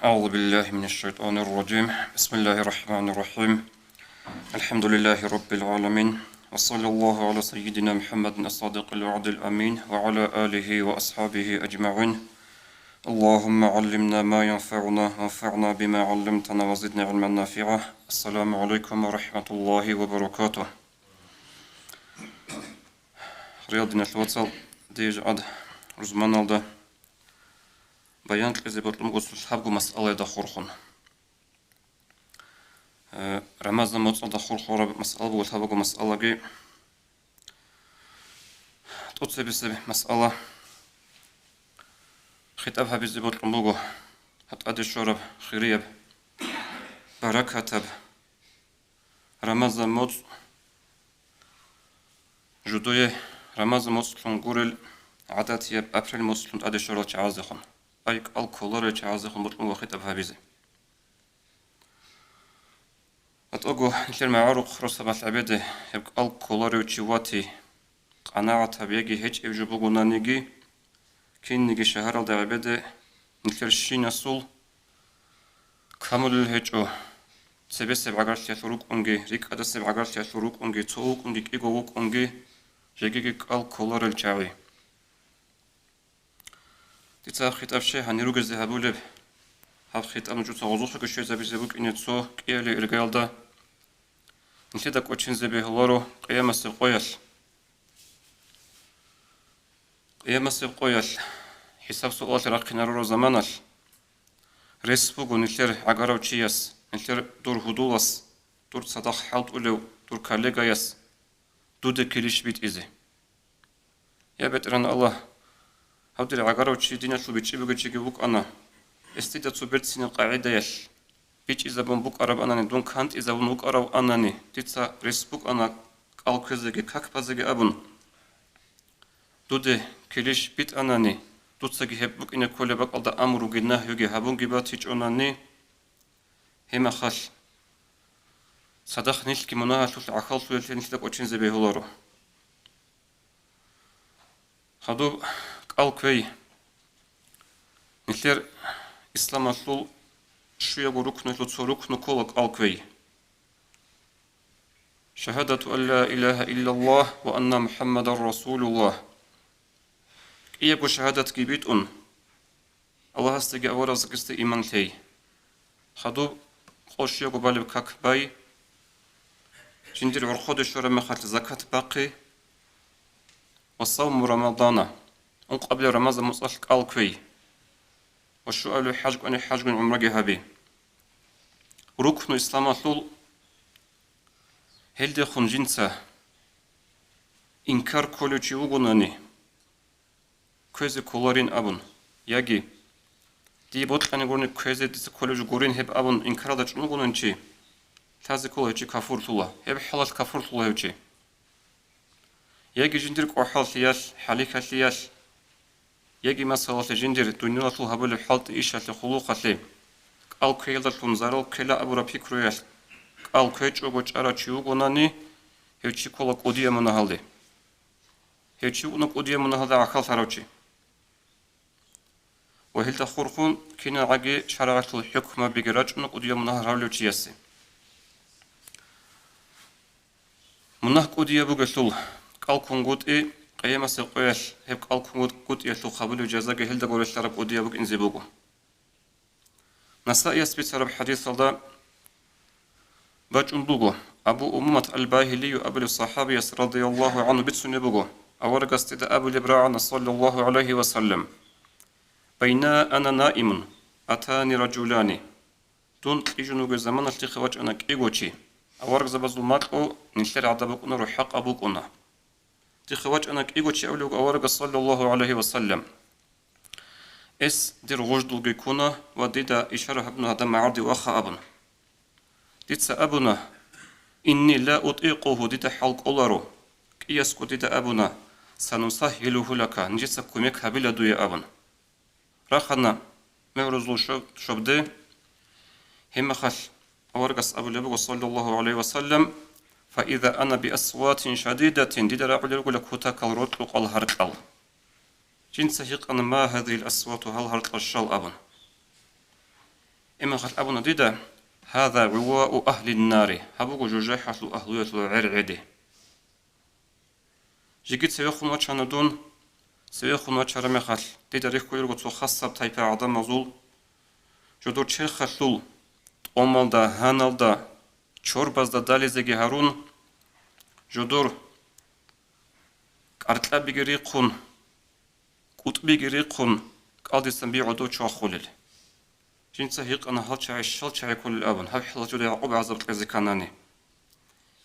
أعوذ بالله من الشيطان الرجيم. بسم الله الرحمن الرحيم. الحمد لله رب العالمين، وصلى الله على سيدنا محمد الصادق الوعد الأمين وعلى آله وأصحابه أجمعين. اللهم علمنا ما ينفعنا وانفعنا بما علمتنا وزدنا علما نافعا. السلام عليكم ورحمة الله وبركاته. رياضنا الوصل ديج عد رزمان الدا بيان كذبت المقصود حبق مسألة دخورخون. رمضان متصل دخورخورة مسألة والحبق مسألة جي توصي بسبب مسألة خطابها بزبط المقو حتى أدي الشرب خيريب بركة رمضان متص جدوية رمضان متصل نقول عادات يب أبريل متصل أدي الشرب تعازخون أيك الكولر تعازخون بطلوا خطابها بزي أتوقع نحن معروف خرصة العبادة يبقى الكولر وتشواتي قناعة بيجي هيج يجيبونا نيجي كين نيجي شهر العبادة نحن الشين الصول كامل الهجو سبس بعقارش يثروك أنجي ريك أدس بعقارش يثروك أنجي توك أنجي إيجوك أنجي جيجي الكولر الجاوي تتأخذ أفشي هنيروج الذهبوا له هفخت أنا جوت غزوخ كشيء زبي زبوك إن تصو كيالي إرجال ده نتيدا كوتشين زبي هلارو قيام السقويل حساب سؤال رقينا رو زمانال رسبوغو نتير عقارو تشياس نتير دور هدولاس دور صداق حالت أولو دور كاليغاياس دود كريش بيت إزي يا بتران الله هودي عقارو تشي دينا شو بيتشي بيجي بوك أنا استيدا تبرت سين القاعدة يش بيج إذا بنبوك أرب أناني دون كانت إذا بنبوك أرب أناني تيتسا ريسبوك أنا كالكزجي كاكبازجي أبن دودة كليش بيت أناني دوتسجي هبوك إن كل بق الله أمر جناه يجي هبون جبات هيج أناني هما خال صدق نيش كمناها شوف عقل شوف نيش لك أتشين زبيه لارو هادو كالكوي نيشلر إسلام أصل شوية ركن ركن كولك الكوي شهادة أن لا إله إلا الله وأن محمد رسول الله إيجو شهادة كبيت الله استجى ورز قست إيمان تي خدو خوش يجو بالب كاك باي جندير ورخود الشورى مخات زكاة باقي والصوم رمضان قبل رمضان مصلك الكوي والسؤال حاج أنا حاج من عمرك هابي ركن الإسلام أصل هل دخون جنسا إنكار كل شيء وجناني كذا كولارين أبون يجي دي بطل أنا قرن كذا دي كل شيء قرين هب أبون إنكار هذا شنو قرن شيء هذا كله شيء كفر الله هب حلال كفر الله شيء يجي جندرك وحال ثياش حالك ثياش يجي مسألة جندر الدنيا طول هبل الحالة إيش الخلوق ثي قال كيلا تنزارل كلا أبو ربي كرويش قال كيج أبو جارا تشيو قناني هيتشي كلا قدية من هالدي هيتشي قنا قدية من هذا عقل ثروتشي وهل تخرفون كنا عجي شرعة الحكمة بجراج من قدية من هالو تشيسي منه قدية بقول قال كونغوت إيه قيام سقويش هب قال كونغوت يشلو قبل الجزاء هل تقول شرب قدية بق إنزبوجو نساء يثبت سرب حديث الله باجندوغو أبو أمة الباهلي أبو الصحابي رضي الله عنه بتسنبوغو أورق استدى أبو الإبراع صلى الله عليه وسلم بين أنا نائم أتاني رجلان دون إجنوغ زمان التخواج أنا كيغوشي أورق زبازو ماتو نشتري عدبوكونا روحق أبوكونا تخواج أنا كيغوشي أولوغ أورق صلى الله عليه وسلم إس دير غجدو جيكونا وديدا إشارة ابن هذا معردي وأخا أبن ديتسا أبنا إني لا أطيقه ديدا حلق أولارو كيسكو ديدا أبنا سنسهله لك نجيسا كوميك هبيلا دويا أبن راخنا مهرزو شبدي هم خش أورقس أبو لبغو صلى الله عليه وسلم فإذا أنا بأصوات شديدة ديدا رعب لك هتاك الرطلق الهرقل جنس هيق أنا ما هذه الأصوات هل هرقل الشال أبن إما خل أبونا ديدا هذا عواء أهل النار هبوغو جوجيحة أهلية العرعدة جيجيت سيخون وچانا دون سيخون وچارا مخل ديدا ريخ كويرغو تو خاصة بتايبا عدا مزول جدور چه خلول أمالدا هانالدا چوربازدا داليزيگي هارون جدور أرتلا بيجري قون قط بيجري قون قادسن بيعدو چاخولل جنسا هيق أنا هل شعيش شل شعي كل الأبن هل حلا جدا يعقوب عزب القزكاناني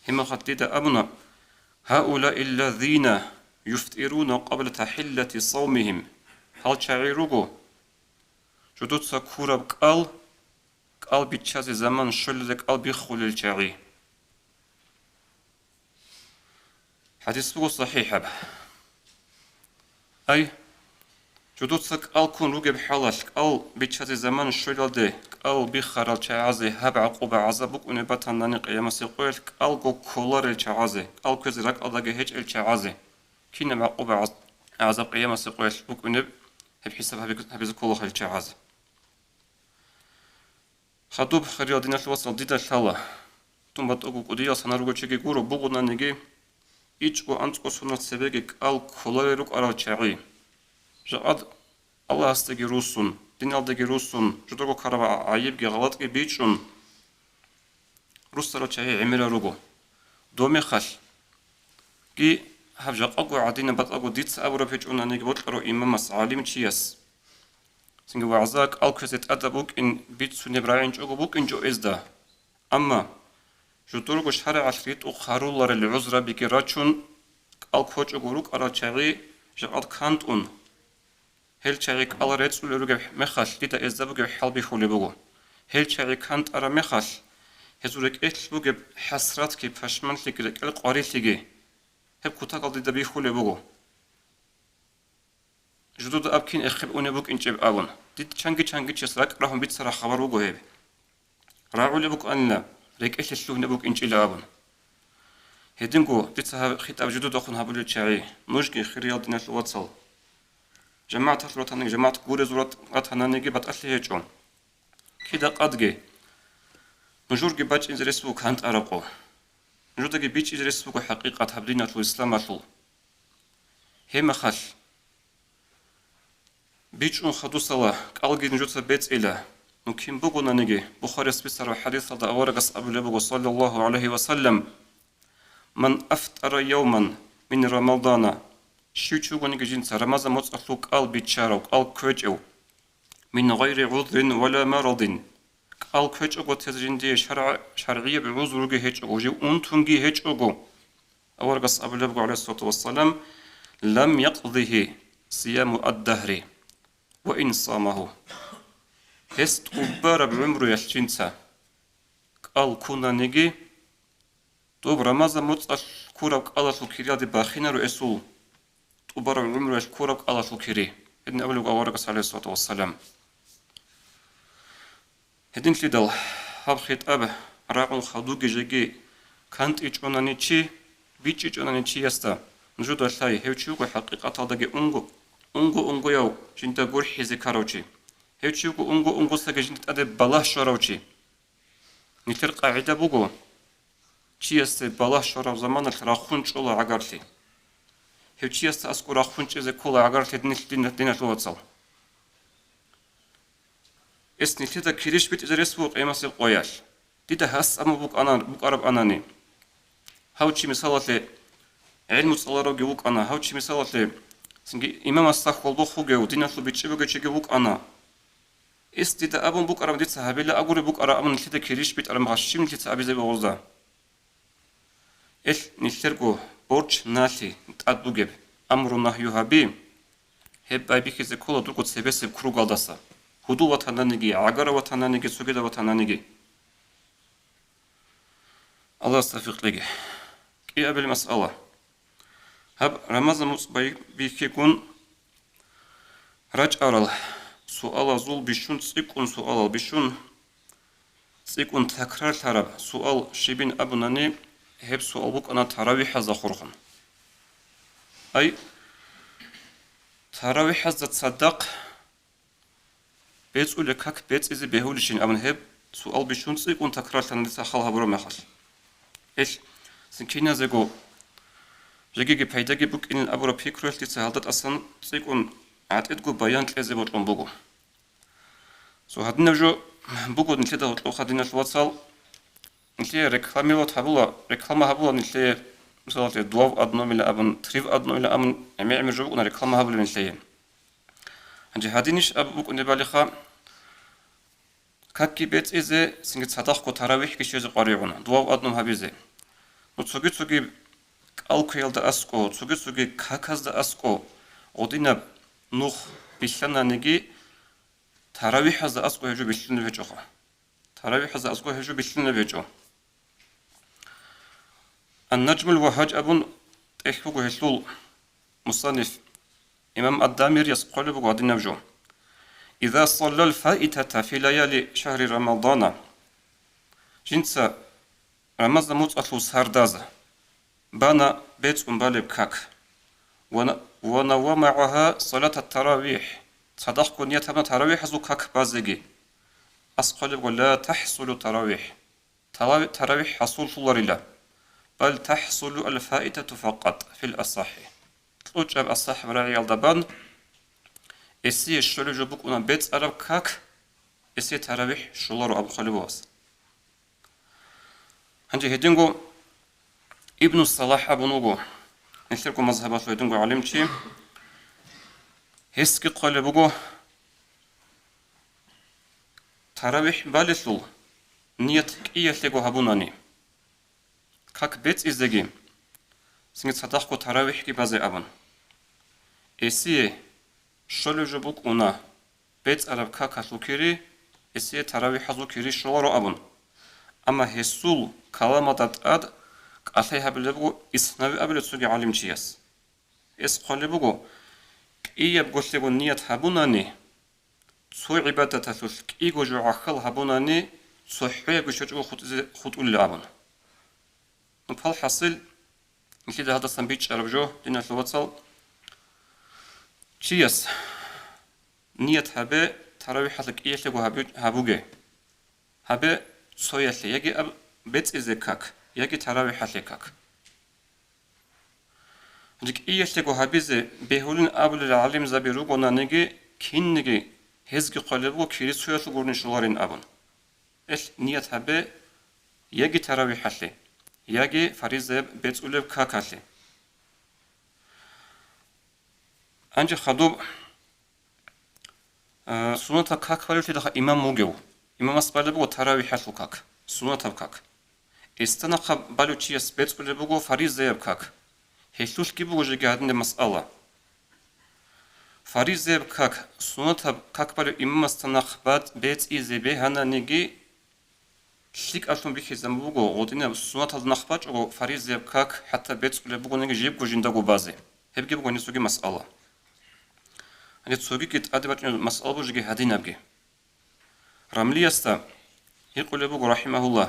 هما خطيد أبنا هؤلاء الذين يفترون قبل تحلة صومهم هل شعي رغو جدود سكورا قال بيتشازي زمان شلدك قال بيخول الشعي حديث بغو صحيح أي جدود سك كون روجب حالش بيتشازي زمان شلده قال بيخرال شعازي هب عقوبة عذابك ونبتان ناني قيامة سيقويل جو كولار الشعازي كوزي رك أداقي هيج الشعازي كينا عقوبة عذاب قيامة سيقويل بك ونب هب حساب هبيز كولار الشعازي خطوب خريال دينا الوصل ديدا الحالة تم بطوكو قديا سنارغو چيكي قورو بغنا نيجي إيج أنتقو سنة سبيكي كولار روك أرال شعي جاد الله استگی روسون دین الدگی روسون جدرگو کارا عیب گی غلط گی بیچون روس را چه عمره روگو دومی خال گی هفجا اگو عدین بات اگو دیت ابرو پیچون نگی بود رو امام عالم چیاس سنگ وعزاک الکوزت ادبوک این بیت سونی براین چوگو بوک اینجو ازدا اما جدرگو شرع عشریت و خارولار العذر بگی راچون الکوچ اگوروک ارا چغی جاد کانت اون هل چايك على ريتس ولوجا مخاش ديتا ازدبوجا حلبي خولي بوجو هل چايك كانت أرا مخاش هزورك إتل بوجا حسرات كي باشمان لكيلك القاريت لجي هب كتاقل ديتا بي خولي بوجو جدود أبكين إخب أوني بوك إنجب أبون ديت چانجي چسراك راهم بيت سرا خبر بوجو هيب راعو لبوك أنلا ريك إتل شلوه نبوك إنجي أبون هدينكو ديت سها خيط أب جدود أخون هبولي چاعي نوشكي خريال دينا الواتسال جماعة تطلعتني جماعة قوري زورت قطعنانيجي بتأثلي هجوم كده قدجي نجورجي باج إنز رسبوك هانت أرقو نجودجي بيج إنز رسبوك حقيقة هبلينا الإسلام أطول هم خال بيج أن خدو صلاة قالجي نجود بيت إله نكيم بقو نانيجي بخاري سبيسر وحديث هذا أورجس أبو لبو صلى الله عليه وسلم من أفطر يوما من رمضان شيوچوغوني جنس رمضان مصلوك بيتشارو كوجو من غير عذر ولا مرض كوجو تزجندي شرعية بعذر هيجو جو أنتونجي هيجو أورغس أبو لبغ عليه الصلاة والسلام لم يقضه صيام الدهر وإن صامه هست أبار بعمر يشجنسا كونا نيجي طوب رمضان مصلوك كيريادي باخينا رؤسو وبرع العمر يشكرك الله شكري إن أبلغ أورقس عليه الصلاة والسلام هدين تلدل هاب خيط أبه راقل خدوك جيجي كانت إيجوناني چي بيچ إيجوناني چي يستا نجود الثاي هيوچيوكو حقيقة داگي أنغو يو جنتا غور حيزي كاروچي هيوچيوكو أنغو ساگي جنتا أدي بلاح شوروچي نتر قاعدة بوغو چي يستا بلاح شورو زمان الراخون چولا عقارتي هيوچياس أسكورا خونچ زي كولا عقارتي دينا الواتسال اسني تيدا كيريش بيت إذا رسوق إيماسي قوياش ديدا هاس أما بوك عرب أناني هاوچي مثالة علم صلاة جوك أنا هاوچي مثالة سنجي إمام استخول بخو جو دينا لو بيتشبه جوك أنا ديدا أبون بوك عرب ديت صحابي لا أقول بوك عرب أمن تيدا كيريش بيت عرب مغشيم تيدا أبي زي بغوزا نترجو borç nati tadbugeb amru nahyu habi hep baybiki ze kola durgut sebesi kuru galdasa hudu vatananigi agara vatananigi sugeda vatananigi Allah astafiqligi ki abel mas'ala hab ramazan musbay biki kun rac aral suala zul bishun tsikun suala bishun tsikun takrar tarab sual shibin abunani hep sualbuk ana taravih zakhurkhan ay taravih تصدق بيتقول لك بيت إذا بيهولشين أبن هب سؤال بيشون صيق تكرار تندس خالها برو مخل إيش سنكينا زيقو جيجي بيداجي بوك إن الأبرو بيكرول تسهلت أصلا صيق عتقدقو بيان تلازي بطلون بوغو سو هادنا جو بوغو نتلدا وطلو خادنا الواتسال نتلي ريكلامي لو تابولا ريكلاما هابولا نتلي مثلا دواف أدنو ملا أبن تريف أدنو ملا أبن عمي جو بوغو ريكلاما هابولا نتلي عندي هادينيش أبوك نباليخا كاكي بيت إذا سنجت صداقكو تراويح كيشيز قريعونا دواف أدنو هابيزي نتسوغي алкоголь да аско, цуги каказ да аско, одина нух биллана неги таравих аз да аско хежу биллана вежоха. таравих аз да аско хежу биллана вежо. النجم الوهاج أبن إخوة هسول مصنف إمام الدامير يسقل بقعد النبجو إذا صلى الفائتة في ليالي شهر رمضان جنس رمضان موت أطلو ساردازة بنا بيت بالب كاك ونوى معها صلاة التراويح صدق كونية تبنا تراويح زو كاك بازجي أسقل ولا تحصل تراويح تراويح حصول فلوريلا بل تحصل الفائتة فقط في الأصح تلوجب الصح براعي الضبان إسي الشلو جبوك أنا بيت أرب كاك إسي تراويح شلور أبو خلبوس هنجي هدينغو ابن الصلاح أبنوغو نشتركو مذهبات ويدنغو علمتي هسكي قلبوغو تراويح بالسول نيت إيه لغو هبوناني كاك بيت إزدگي سنجد صداقو تراويح كي بازي أبن إسي شلو جبوك أنا بيت أرب كاك هسلو كيري إسي تراويح هسلو كيري شلورو أبن أما هسول كلامات أد قالها بلبو إسناوي أبلو تسوغي عالم چياس إس قلبوغو إيه بغوشلغو نيت هبوناني تسو عبادة تسوك إيه جو عخل هبوناني تسو حوية بشجو خط أولي أبن نبال حاصل نكيد هذا سنبيتش أربجو دينا الواتسال چياس نيت هبه تراوي حالك إيه لغو هبوغي هبه تسو يالي يجي بيت إزيكاك يجي تراوي حالكاك جيك إيه لغو هبيزي بيهولين أبل العالم زبيروغو نانيجي كين نيجي هزگی قلبو كيري سوياتو گورن شلارين أبن إش نيت هبه يجي تراوي حالي يجي فريزة بيت أولب كاكالي أنجي خدوب سنة كاك فالوتي دخا إمام موجو إمام أسبالبو تراوي حالو كاك سنة كاك استناق بالوتي بيت أولبو فريزة كاك هيلوش كيبو جيجي هادن مسألة فريزة كاك سنة كاك بالو إمام استناق بيت إزيبي هانا نيجي شيك ألفون بيخي زنبوغو غودينا سنة النخباج أو فريزة كاك حتى بيت أولبو نيجي جيبو جندقو بازي هبجيبو نيسوغي مسألة أنا تسوغي كت أدبات مسألة بوجي هادين أبجي رملي يستا يقول أبوغو رحمه الله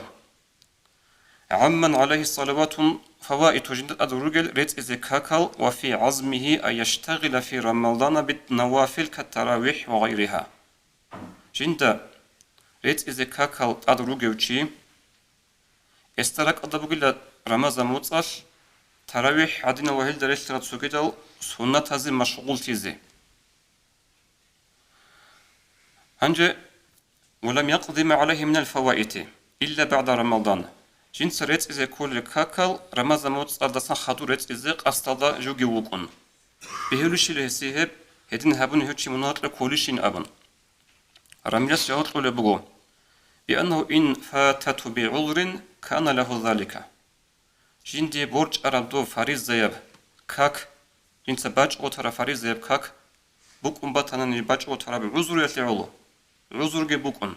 عمن عليه الصلوات فوائد جندت أدرجل ريت إذا كاكل وفي عزمه أن يشتغل في رمضان بالنوافل كالتراويح وغيرها جند ريت إذا كاكل أدرجل شيء استرك أدبوغل رمضان متصل تراويح عدنا وهل درس رتسوغيدل سنة هذه مشغول تيزي هنجي ولم يقدم عليه من الفوائد إلا بعد رمضان جنس ريت إذا كل كاكل رمضان موت أردسان خدو ريت إذا أستادا جوجي وقون بهلوشي لهسيهب هدين هبون هيوشي مناطق كوليشين أبن رميس جاوت لبغو بأنه إن فاتته بعذر كان له ذلك جندي بورج أردو فريز زيب كاك جنس باج أوترا فريز زيب كاك بوك أمباتانا باج أوترا بعذر يتلعولو عذر جي بوكون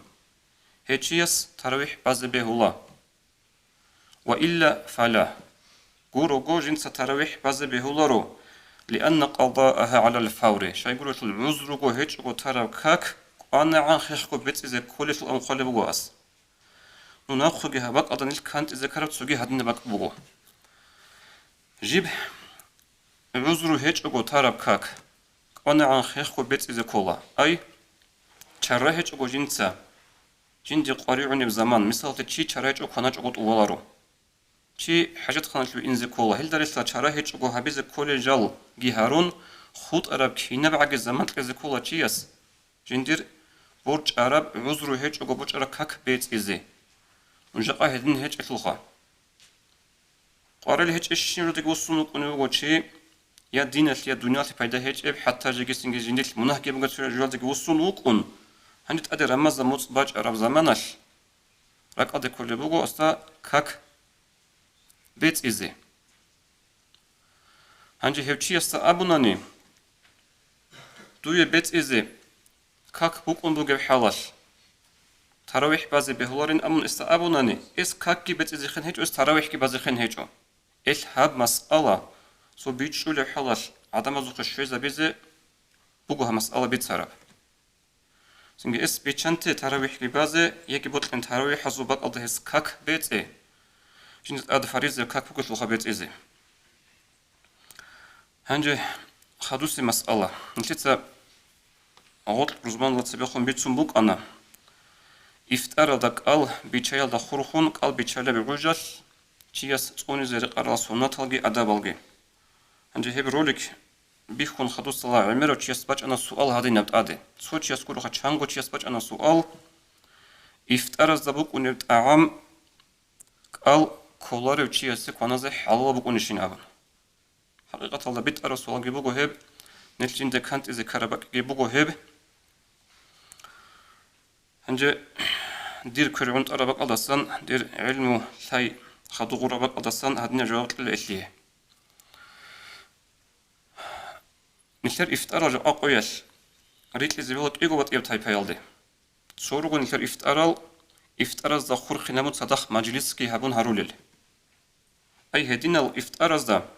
هيتشيس ترويح باز بهولا وإلا فلا قورو جنس ترويح باز بهولارو لأن قضاءها على الفور شاي قولوا العذر جو هيتش جو ترى كاك أنا عن خيخكو بيت إذا كل شو أنقلب واس نناقض جها بق أظن الكانت إذا كرت سوجي هدنا بق بقو جيب عذر هيتش جو ترى كاك أنا عن خيخكو بيت إذا كولا أي чарахеч уго жинца. جندي قريعني بزمان مثال تشي شرايج أو خناج أو طوالارو شي حاجات خناج إنزي كولا هل درس لا شرايج أو هبيز كل جال جهارون خود عرب كينا بعد الزمان تكذي كولا تشيس جندير برج عرب عذرو هيج أو برج عرب كك بيت إزي ونجقا هدين هيج أتلخا قارل هيج إيش نرد يقصون كونو وشي يا دين يا دنيا تبيدا هيج إب حتى جيس إنجي جندير مناه كي بقى تشوف جوال يقصون وكون هندت أدي رمز موت باج عرب زمانش رك أدي كل بوجو أستا كك بيت إزي هنجي هفشي أستا أبوناني دوي بيت إزي كك بوكون بوجو حلاش تراويح بازي بهولارين أمون أستا أبوناني إس كك كي بيت إزي خن هيجو إس تراويح كي بازي خن هيجو إيش هاب مسألة سو بيتشو لحلاش عدم زوج الشويزة بيزي بوجوها مسألة بيت سراب سنجي إس بيتشنتي تراويح كي بازي يكي بوتلين تراويح حزو بق أضه إس كك بيت إيه جنت أد فريزة كك بوكت لخا بيت إزي هنجي خدوسي مسألة نتيتا غوط رزمان لتسبيخون بيتسون بوك أنا إفتار دك أل بيتشايل دا خورخون قال بيتشايل بيغوجال تياس تقوني زي رقار سوناتالجي أدابالجي هنجي هيب روليك بيخون خدوس الله عميرو تياس باج أنا سؤال هادي نبت آدي سو تياس كورو خدشانغو تياس باج أنا سؤال إفتار زبوك ونبت أعام قال كولاريو تياسي كونازي حلوة بوك ونشين أبن حقيقة الله بيت أرسول جيبوغو هيب نتلين دكانت إذا كربك جيبوغو هيب هنجي دير كريونت أربك أدسان دير علمو ثاي خدو غربك أدسان هدنا جوابت الإثليه نثر إفتارا جو أقوياش ريت لزبيلك إيغو بات إيب تايبا يالدي سوروغو نثر إفتارا زا خور خنامو تصدق مجلسكي هبون هاروليل أي هدينا الإفتارا زا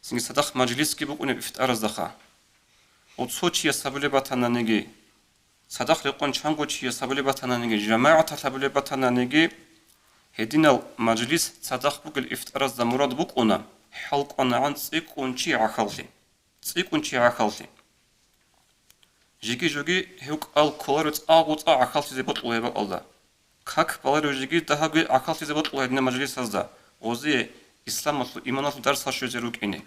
سنجي صدق مجلسكي بقوني إفتارا زخا وتصوتشي سابولي باتانا نيجي صدق لقون شانغوشي سابولي باتانا نيجي جماعة سابولي باتانا نيجي هدينا المجلس صدق بقل إفتارا زا مراد بقونا حلق أنا عن سيكونشي عخالتي سيكونشي عخالتي جيجي جوجي هيوك الكولاريت أغوط عخالتي زي بطلو هيبا الله كاك بالاريو جيجي دهاغي عخالتي زي بطلو هيدنا مجلس هزدا وزي إسلام مطلو إيمانات درس هاشو زيروك إني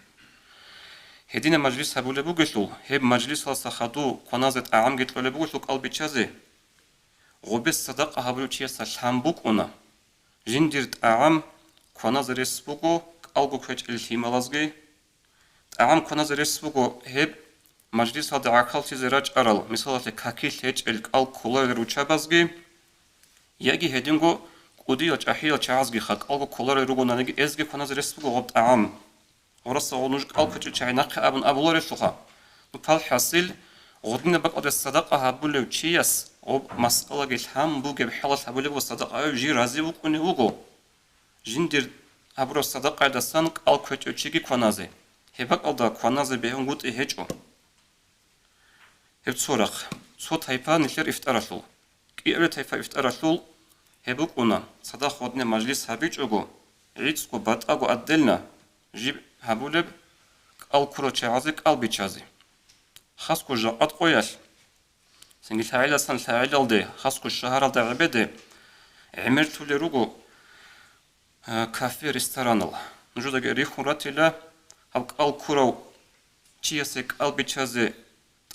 هدينا مجلس هبولي بوغيتلو هب مجلس هالسا خدو قنازت أعام جيتلو لبوغيتلو قلبي چازي غوبس صدق هبولو چيسا شامبوك أنا جنديرت أعام قناز رسبوغو قلبو كوچ الهيمالازغي أعام قناز رسبوغو هب مجلس هاد عقالتي زراج أرال مثالة كاكيل هيج القل كولار روچابازغي يجي هدينغو قوديو چاحيل چازغي خاق قلبو كولار روغو نانغي ازغي قناز رسبوغو غبت أعام ورسا ونوج قال كتير شيء نق أبن أبولار الشخا نقال حاصل غدنا بقى الصدقة هبولو تشيس أو مسألة جلهم بوجي بحالة هبولو الصدقة أو جي رازي بكوني وجو جندير هبولو الصدقة دستان قال كتير شيء كونازي هبق الله كونازي بهم قط إهجو هب صورخ صوت هيفا نشر إفتراشل كيرت هيفا إفتراشل هبوكونا صدق غدنا مجلس هبيج أجو عيد سكوبات أجو أدلنا جيب هبولب قال كرو چازي قال بيچازي خاصكو جاءت قوياش سنجي تعالى سن تعالى الدي خاصكو الشهر الدي عبدي عملتو لروغو كافي ريستوران نجودا ريخون راتيلا هب قال كرو چياسي قال بيچازي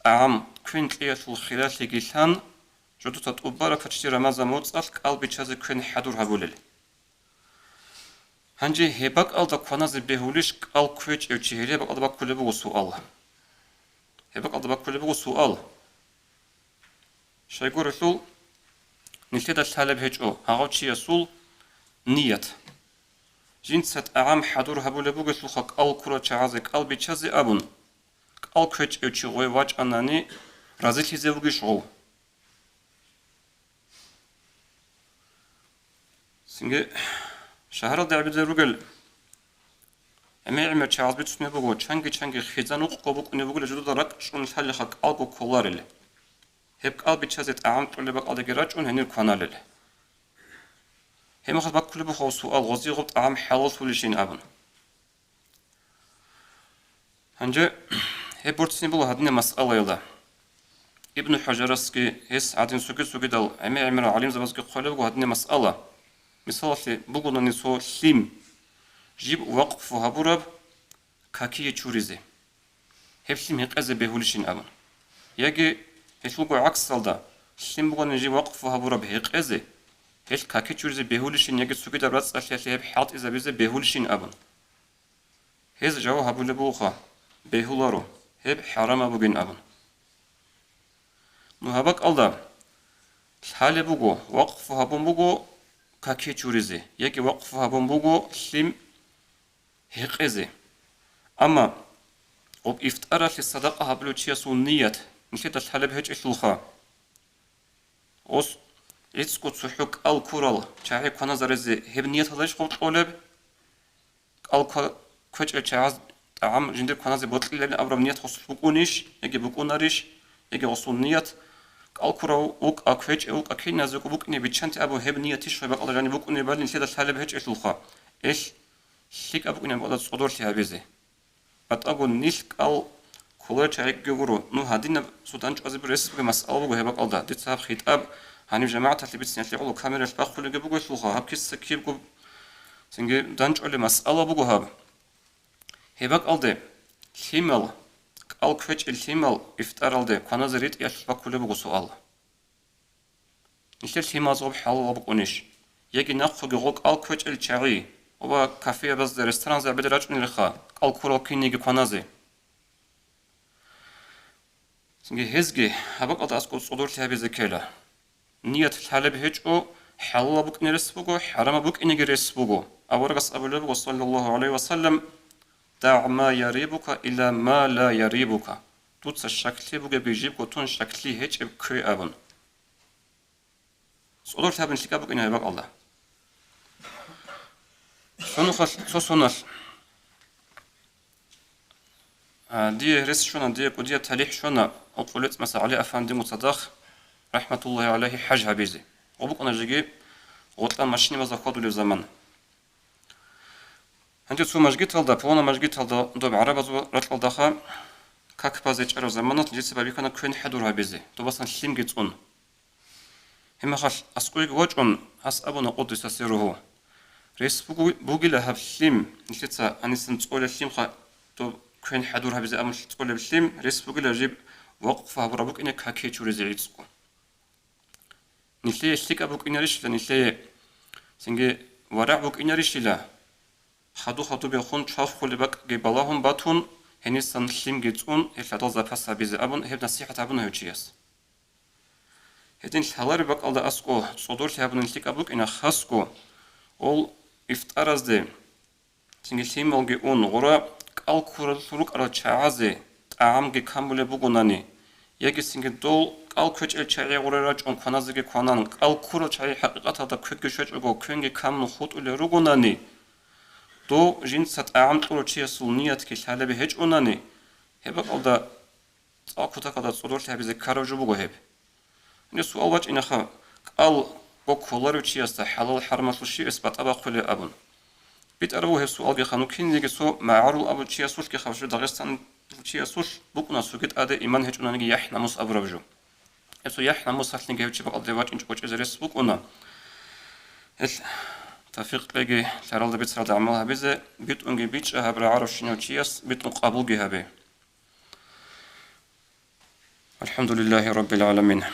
طعام كوين ليات الخلال لجيلان جودو تطوبارا فتشتي رمضان موتصال قال بيچازي كوين حدور هبولل هنجي هباك ألدا قناز بهوليش قال كويتش أو تشيهري هباك ألدا باك كل بغو سؤال هباك ألدا باك كل بغو سؤال شايقور رسول نلتدا الثالب هجو هاغو تشي يسول نيت جنسات أعام حضور هبو لبوغ سلوخا قال كورا چعازي قال بيچازي أبون قال كويتش أو تشيغوي واج أناني رازيتي زيوغي شغو سنجي شهر الدعبة روغل أمي چاز بيت سنة بقول چنگي خزانو قبوق إنه بقول جدود رك شون الحل خك ألقو كولارل هب قلبي چازت أعم تقول بق أدي جراج ون هنير كانالل هم خد بق كل بخو سؤال غزي غبط أعم حلال ولشين أبن هنجا هب برتسني بقول هدنا مسألة يلا ابن حجرسكي هس عادين سوكي دال عمر عليم زبازكي قلب وهدني مسألة مثال بقولنا نسو سليم جيب وقف هبورب كاكي تشوريزي هفسيم هقازي بهولشين أبن يجي هسلوكو عكس صلدا سليم بقولنا نجيب وقف هبورب هقازي هل كاكي تشوريزي بهولشين يجي سوكي دال راتس أشياء هب حاط إذا بيزي بهولشين أبن هز جوا هبول بوخا بهولارو هب حرام بوجين أبن نهبك الله حال بوجو وقف هبون بوجو كاكي تشوريزي يجي وقف هبون بوجو سليم هقازي أما وب إفتقرا للصدقة هبلو تشيا سنية نشيت الحلب هج إشلوخا أوس إتسكو تسحوك الكورال شاعي كنا زرزي هبنية هلاش قوت قولب الكو كوج الشعاز طعام جندر كنا زي بطل لأن أبرم نية خصوص بكونيش يجي بكوناريش يجي غصون نية الكورا وك أكوج وك أكيد نازوك بكني بتشنت أبو هبنية تشوي بقى الله جاني بكني بالي نشيت الحلب هج إشلوخا إيش شيك أبو إني بقى تصدر فيها بيزي أتقول نيشك أو كولر شايك جورو نو هادينا سودانش أزبر رسم مسألة بقى هبق الله دي تصاب خطاب هني جماعة اللي بتسني اللي على كاميرا الباخ اللي جابوا شلوخا هب كيس كيف جو سنجي دانش على مسألة بقى هب هبق الله الحمل أو كوج الحمل إفتار الله كنا زريت يشبك كل بقى سؤال نشيل الحمل زوب حال بقونيش يجي ناخذ جوك أو كوج الشعري وبا كافيه بس رستوران زي بدرج من الخا الكورو كيني كنازي سنجي هزجي هبق أضع أسكت صدور تهبي زكيلا نية الحلب هجو حلا بك نرسبوغو حرام بك إني رسبوغو أورغس أبو لبغ صلى الله عليه وسلم دع ما يريبك إلى ما لا يريبك توتس الشكل بوغ بيجيبك تون شكلي هج بكري أبن صدور تهبي نشكابك إني هبق الله سونوخ دي رس شونا دي قدية تليح شونا أقولت مثلا علي أفندي مصدق رحمة الله عليه حاجها بيزي وبك أنا جيجي وطلع ماشيني مزا خدو لي زمان عندي تسو مجيت هالدا بونا مجيت هالدا دوب عربة زو رتل داخا كاك بازيج أرو زمانات جيت سبابي كان كوين حدورها بيزي دو بسان شليم جيت أون هما خاش أسقويق واجون هس أبونا قدس سيروه ريس بوغي لهاب شليم نشيتسا أنيسن تقول شليم خا دو كوين حدورها بيزي أمل تقول بشليم ريس بوغي لجيب وقفها برابوك إنك هكي تشوريزي عيدسكو نشلي شليك أبوك إناريش لنشلي سنجي ورع بوك إناريش لا خدو بيخون تشاف خولي باك جيبالاهم باتون هنيسان شليم جيتون هفلاتو زاباسا بيزي أبون هب نصيحة أبون هيوتشياس هدين شهالاري باك ألدا أسكو صدور تهابون نشليك أبوك إنا خاسكو أول إفتارز دي سنجي شليم ألجي أون غورا الكورال سروك على تشعازي تعام جي كامبل بوغوناني يجي سنجي دول الكوج الشعري غورراج أن كنازجي كنان الكورال شعري حقيقة هذا كوج شجعو كوينجي كامل خود ولا روغوناني دو جنس تعام طول شيء سونيات كشالة بهج أوناني هبك ألدا أكوتا كذا صدور تهبي ذكر وجبوه هب نسوا أول إن خا ال بكولار وشيء حلال حرام سوشي إثبات أبا خلي أبون بيت أروه سؤال جخانو كين يجي سو معارو أبو شيء سوش كخافش داغستان شيء سوش بكنا سوكت أده إيمان هج أوناني يحنا مس أبرجو إسو يحنا مس هالين جهوش بقى الدواج إنش بوش إزريس بكنا تفيق لجي ترى بيت سرد عملها بيزه بيت أنجي بيتش هبر عارف شنو شيء بيت قبول جهبه الحمد لله رب العالمين.